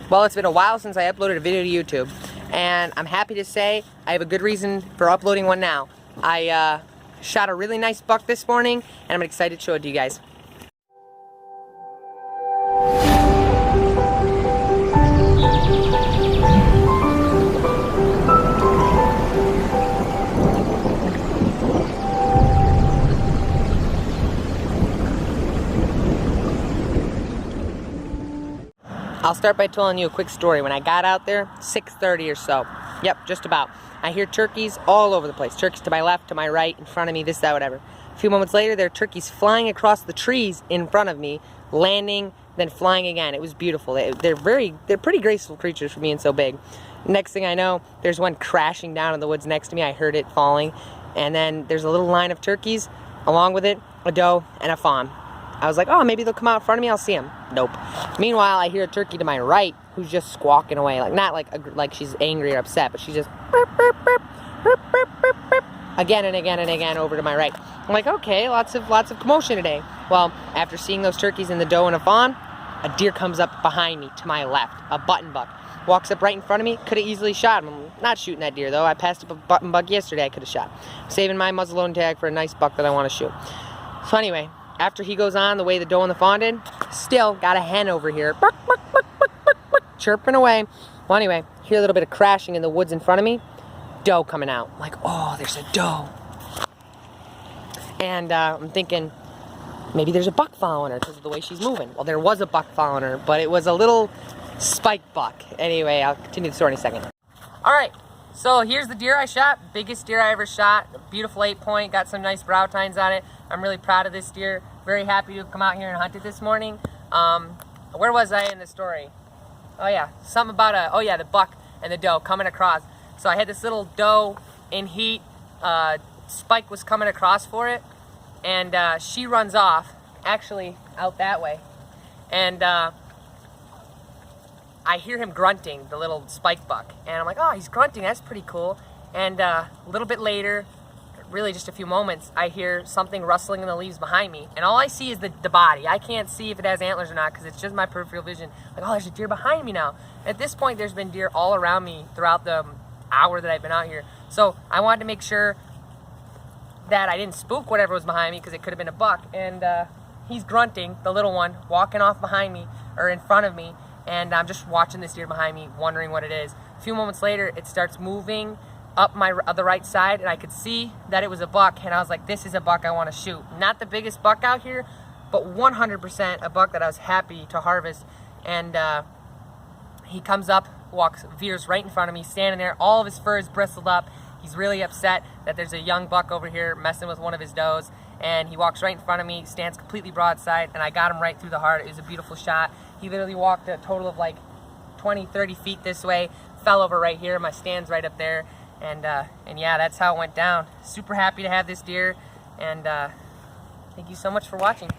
Well, it's been a while since I uploaded a video to YouTube, and I'm happy to say I have a good reason for uploading one now. I shot a really nice buck this morning, and I'm excited to show it to you guys. I'll start by telling you a quick story. When I got out there, 6:30 or so. Yep, just about. I hear turkeys all over the place. Turkeys to my left, to my right, in front of me, this, that, whatever. A few moments later, there are turkeys flying across the trees in front of me, landing, then flying again. It was beautiful. They're pretty graceful creatures for being so big. Next thing I know, there's one crashing down in the woods next to me. I heard it falling. And then there's a little line of turkeys, along with it, a doe and a fawn. I was like, oh, maybe they'll come out in front of me, I'll see them. Nope. Meanwhile, I hear a turkey to my right who's just squawking away. Like, not like she's angry or upset, but she's just burp, burp, burp, burp, burp, burp, burp, again and again and again over to my right. I'm like, okay, lots of commotion today. Well, after seeing those turkeys and the doe and a fawn, a deer comes up behind me to my left, a button buck. Walks up right in front of me, could have easily shot him. I'm not shooting that deer though. I passed up a button buck yesterday, I could have shot. I'm saving my muzzleloading tag for a nice buck that I want to shoot. So anyway, after he goes on the way the doe and the fawn did, still got a hen over here, bark, bark, bark, bark, bark, bark, chirping away. Well, anyway, hear a little bit of crashing in the woods in front of me. Doe coming out. I'm like, oh, there's a doe. And I'm thinking, maybe there's a buck following her because of the way she's moving. Well, there was a buck following her, but it was a little spike buck. Anyway, I'll continue the story in a second. All right. So here's the deer I shot, biggest deer I ever shot, beautiful 8-point, got some nice brow tines on it. I'm really proud of this deer, very happy to have come out here and hunt it this morning. Where was I in the story? Oh yeah, something about the buck and the doe coming across. So I had this little doe in heat, Spike was coming across for it, and she runs off, actually out that way, and I hear him grunting, the little spike buck, and I'm like, oh, he's grunting, that's pretty cool. And a little bit later, really just a few moments, I hear something rustling in the leaves behind me, and all I see is the body. I can't see if it has antlers or not because it's just my peripheral vision. Like, oh, there's a deer behind me now. At this point, there's been deer all around me throughout the hour that I've been out here. So I wanted to make sure that I didn't spook whatever was behind me because it could have been a buck. And he's grunting, the little one, walking off behind me, or in front of me, and I'm just watching this deer behind me, wondering what it is. A few moments later, it starts moving up the right side, and I could see that it was a buck, and I was like, this is a buck I want to shoot. Not the biggest buck out here, but 100% a buck that I was happy to harvest. And he comes up, veers right in front of me, standing there, all of his fur is bristled up. He's really upset that there's a young buck over here messing with one of his does, and he walks right in front of me, stands completely broadside, and I got him right through the heart. It was a beautiful shot. He literally walked a total of like 20, 30 feet this way, fell over right here, my stand's right up there, and yeah, that's how it went down. Super happy to have this deer, and thank you so much for watching.